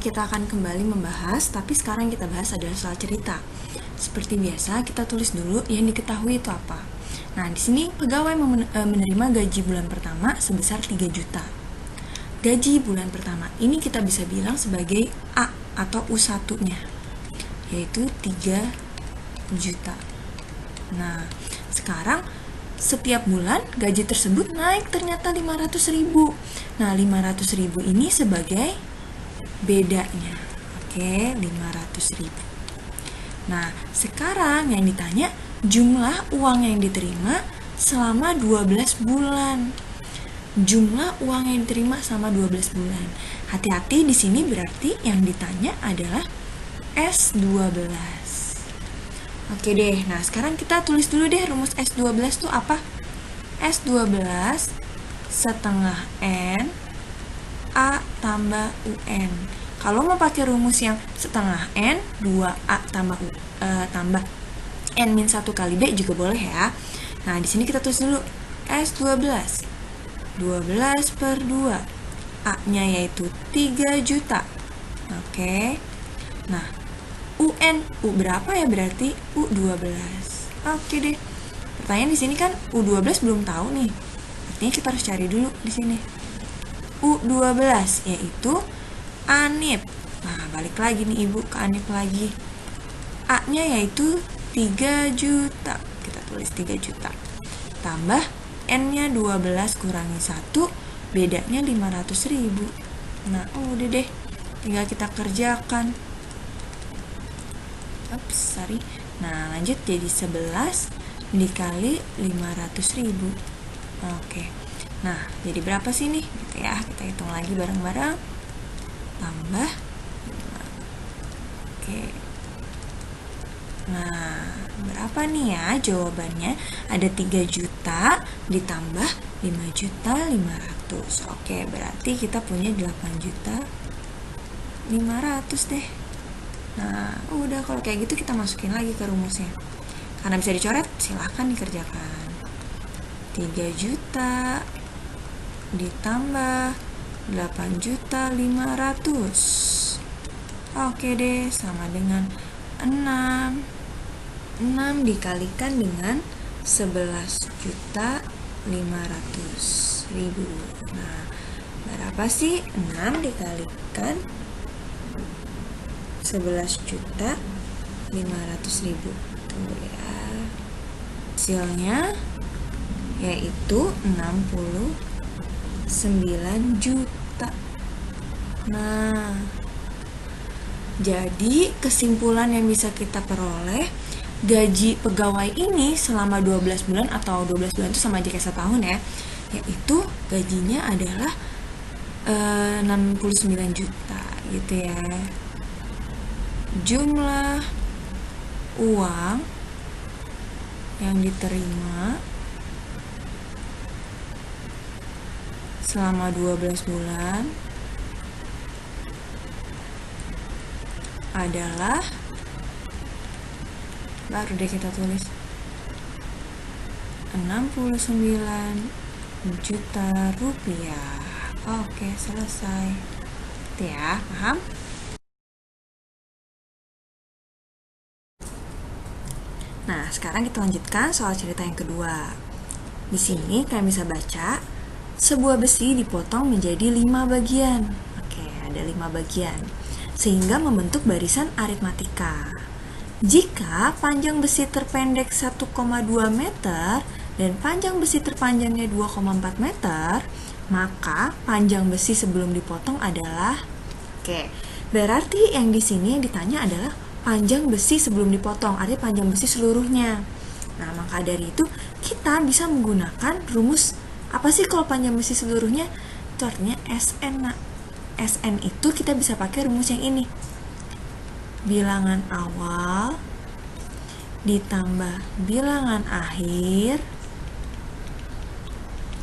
kita akan kembali membahas, tapi sekarang kita bahas adalah soal cerita. Seperti biasa, kita tulis dulu yang diketahui itu apa. Nah, di sini pegawai menerima gaji bulan pertama sebesar 3 juta. Gaji bulan pertama ini kita bisa bilang sebagai A atau U1-nya, yaitu 3 juta. Nah, sekarang setiap bulan gaji tersebut naik ternyata 500.000. Nah, 500.000 ini sebagai bedanya. Oke, 500.000. Nah, sekarang yang ditanya jumlah uang yang diterima selama 12 bulan. Jumlah uang yang diterima selama 12 bulan. Hati-hati di sini berarti yang ditanya adalah S12. Oke deh, nah sekarang kita tulis dulu deh rumus S12 itu apa? S12 setengah N A tambah UN. Kalau mau pakai rumus yang setengah N, 2A tambah tambah N min 1 kali B juga boleh ya. Nah, di sini kita tulis dulu S12. 12 per 2. A-nya yaitu 3 juta. Oke. Nah, UN, U berapa ya berarti? U12. Oke deh. Pertanyaan di sini kan U12 belum tahu nih. Artinya kita harus cari dulu di sini. U12 yaitu Anip. Nah, balik lagi nih Ibu ke Anip lagi. A-nya yaitu 3 juta. Kita tulis 3 juta. Tambah N-nya 12 kurangi 1, bedanya 500.000. Nah, udah deh. Tinggal kita kerjakan. Nah, lanjut jadi 11 dikali 500.000. Oke. Nah, jadi berapa sih nih? Gitu ya. Kita hitung lagi bareng-bareng. Tambah 5. Oke. Nah, berapa nih ya jawabannya? Ada 3 juta ditambah 5 juta 500. Oke, berarti kita punya 8 juta 500 deh. Nah, udah kalau kayak gitu kita masukin lagi ke rumusnya. Karena bisa dicoret, silahkan dikerjakan. 3 juta ditambah 8 juta 500. Oke deh, sama dengan 6. 6 dikalikan dengan 11 juta 500.000. Nah, berapa sih 6 dikalikan 11 juta 500.000? Tunggu ya. Hasilnya yaitu 69 juta. Nah, jadi kesimpulan yang bisa kita peroleh, gaji pegawai ini selama 12 bulan atau 12 bulan itu sama aja kayak setahun ya, yaitu gajinya adalah 69 juta gitu ya. Jumlah uang yang diterima selama 12 bulan adalah, baru deh kita tulis 69 juta rupiah. Oke, selesai. Itu ya, paham? Nah, sekarang kita lanjutkan soal cerita yang kedua. Di sini kalian bisa baca, sebuah besi dipotong menjadi 5 bagian. Oke, ada 5 bagian. Sehingga membentuk barisan aritmatika. Jika panjang besi terpendek 1,2 meter dan panjang besi terpanjangnya 2,4 meter, maka panjang besi sebelum dipotong adalah, berarti yang di sini yang ditanya adalah panjang besi sebelum dipotong, artinya panjang besi seluruhnya. Nah, maka dari itu kita bisa menggunakan rumus apa sih kalau panjang besi seluruhnya? Itu artinya SN. Nah, SN itu kita bisa pakai rumus yang ini. Bilangan awal ditambah bilangan akhir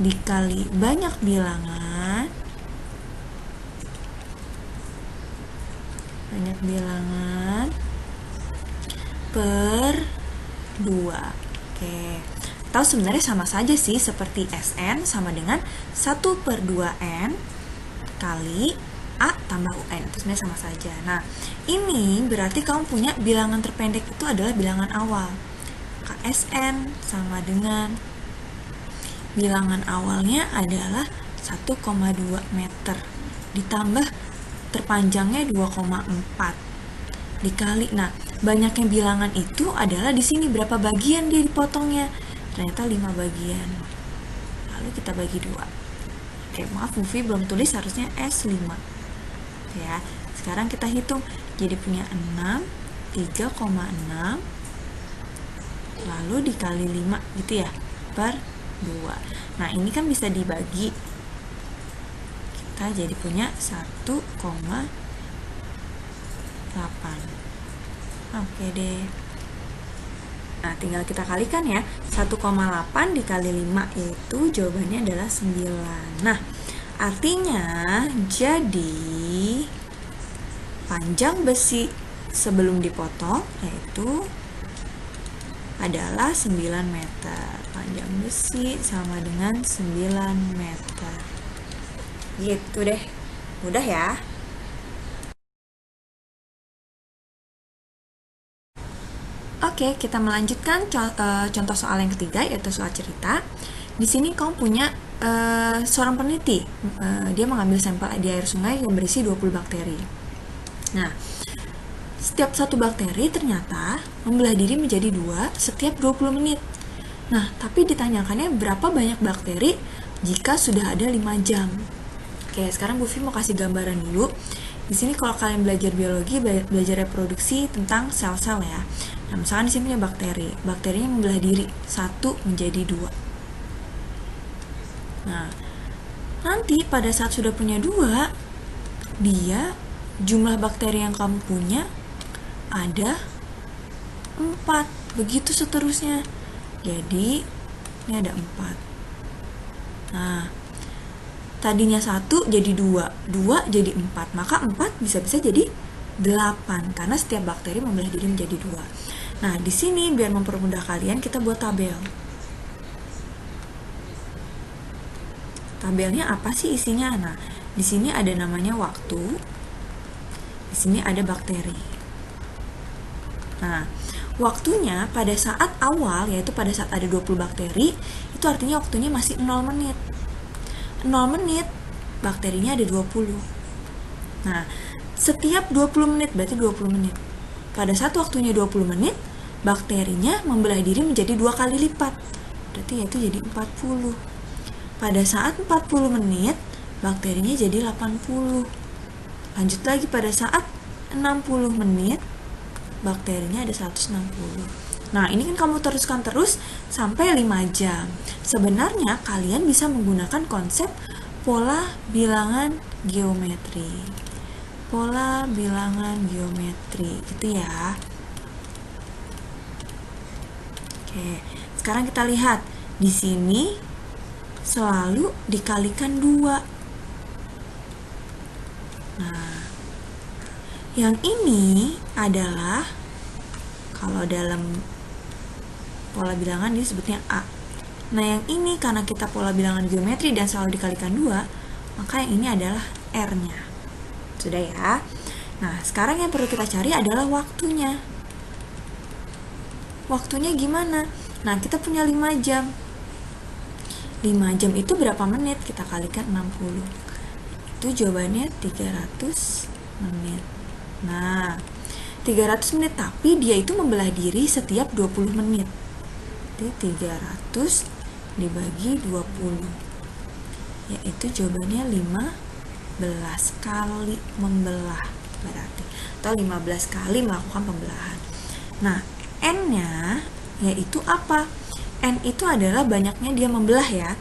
dikali banyak bilangan per 2. Oke. Atau sebenarnya sama saja sih, seperti SN sama dengan 1/2N kali A tambah UN, itu sebenarnya sama saja. Nah, ini berarti kamu punya bilangan terpendek itu adalah bilangan awal. KSN sama dengan bilangan awalnya adalah 1,2 meter ditambah terpanjangnya 2,4 dikali. Nah, banyaknya bilangan itu adalah di sini berapa bagian dia dipotongnya. Ternyata 5 bagian. Lalu kita bagi 2. Oke, maaf Mufi belum tulis, harusnya S5. Ya, sekarang kita hitung. Jadi punya 6, 3,6 lalu dikali 5 gitu ya, per 2. Nah, ini kan bisa dibagi. Kita jadi punya 1,8. Oke deh. Nah, tinggal kita kalikan ya. 1,8 dikali 5 itu jawabannya adalah 9. Nah, artinya jadi panjang besi sebelum dipotong yaitu adalah 9 meter. Panjang besi sama dengan 9 meter. Gitu deh. Mudah ya. Oke, kita melanjutkan contoh soal yang ketiga, yaitu soal cerita. Di sini kamu punya seorang peneliti. Dia mengambil sampel di air sungai yang berisi 20 bakteri. Nah, setiap satu bakteri ternyata membelah diri menjadi 2 setiap 20 menit. Nah, tapi ditanyakannya berapa banyak bakteri jika sudah ada 5 jam. Oke, sekarang Bu Fi mau kasih gambaran dulu. Di sini kalau kalian belajar biologi, belajar reproduksi tentang sel-sel ya. Nah, misalkan di sini punya bakteri. Bakterinya membelah diri 1 menjadi 2. Nah, nanti pada saat sudah punya 2, dia jumlah bakteri yang kamu punya ada 4. Begitu seterusnya. Jadi, ini ada 4. Nah, tadinya 1 jadi 2, 2 jadi 4, maka 4 bisa-bisa jadi 8, karena setiap bakteri membelah diri menjadi 2. Nah, di sini biar mempermudah kalian, kita buat tabel. Tabelnya apa sih isinya? Nah, di sini ada namanya waktu, di sini ada bakteri. Nah, waktunya pada saat awal, yaitu pada saat ada 20 bakteri, itu artinya waktunya masih 0 menit. 0 menit, bakterinya ada 20. Nah, setiap 20 menit, berarti 20 menit. Pada saat waktunya 20 menit, bakterinya membelah diri menjadi 2 kali lipat. Berarti yaitu jadi 40. Pada saat 40 menit, bakterinya jadi 80. Lanjut lagi pada saat 60 menit, bakterinya ada 160. Nah, ini kan kamu teruskan terus sampai 5 jam. Sebenarnya kalian bisa menggunakan konsep pola bilangan geometri. Pola bilangan geometri, gitu ya. Oke, sekarang kita lihat. Di sini selalu dikalikan 2. Nah, yang ini adalah, kalau dalam pola bilangan disebutnya A. Nah, yang ini karena kita pola bilangan geometri dan selalu dikalikan 2, maka yang ini adalah R-nya. Sudah ya? Nah, sekarang yang perlu kita cari adalah waktunya. Waktunya gimana? Nah, kita punya 5 jam. 5 jam itu berapa menit? Kita kalikan 60. Itu jawabannya 300 menit. Nah, 300 menit, tapi dia itu membelah diri setiap 20 menit. Jadi 300 dibagi 20. Yaitu jawabannya 15 kali membelah berarti. Atau 15 kali melakukan pembelahan. Nah, N-nya yaitu apa? N itu adalah banyaknya dia membelah ya.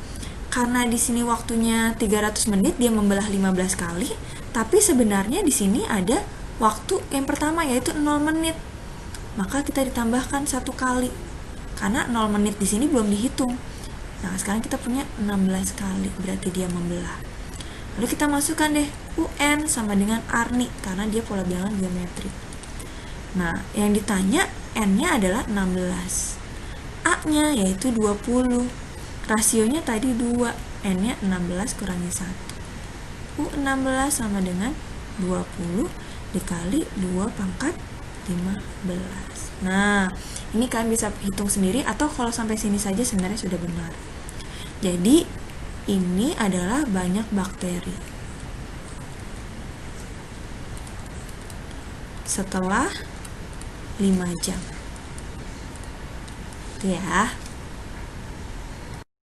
Karena di sini waktunya 300 menit, dia membelah 15 kali, tapi sebenarnya di sini ada waktu yang pertama yaitu 0 menit. Maka kita ditambahkan 1 kali. Karena 0 menit di sini belum dihitung. Nah, sekarang kita punya 16 kali, berarti dia membelah. Lalu kita masukkan deh UN sama dengan Arni karena dia pola bilangan geometri. Nah, yang ditanya N-nya adalah 16. A-nya yaitu 20. Rasionya tadi 2. N-nya 16 kurangi 1. U16 sama dengan 20 dikali 2 pangkat 15. Nah, ini kalian bisa hitung sendiri atau kalau sampai sini saja sebenarnya sudah benar. Jadi, ini adalah banyak bakteri. Setelah 5 jam. Itu ya.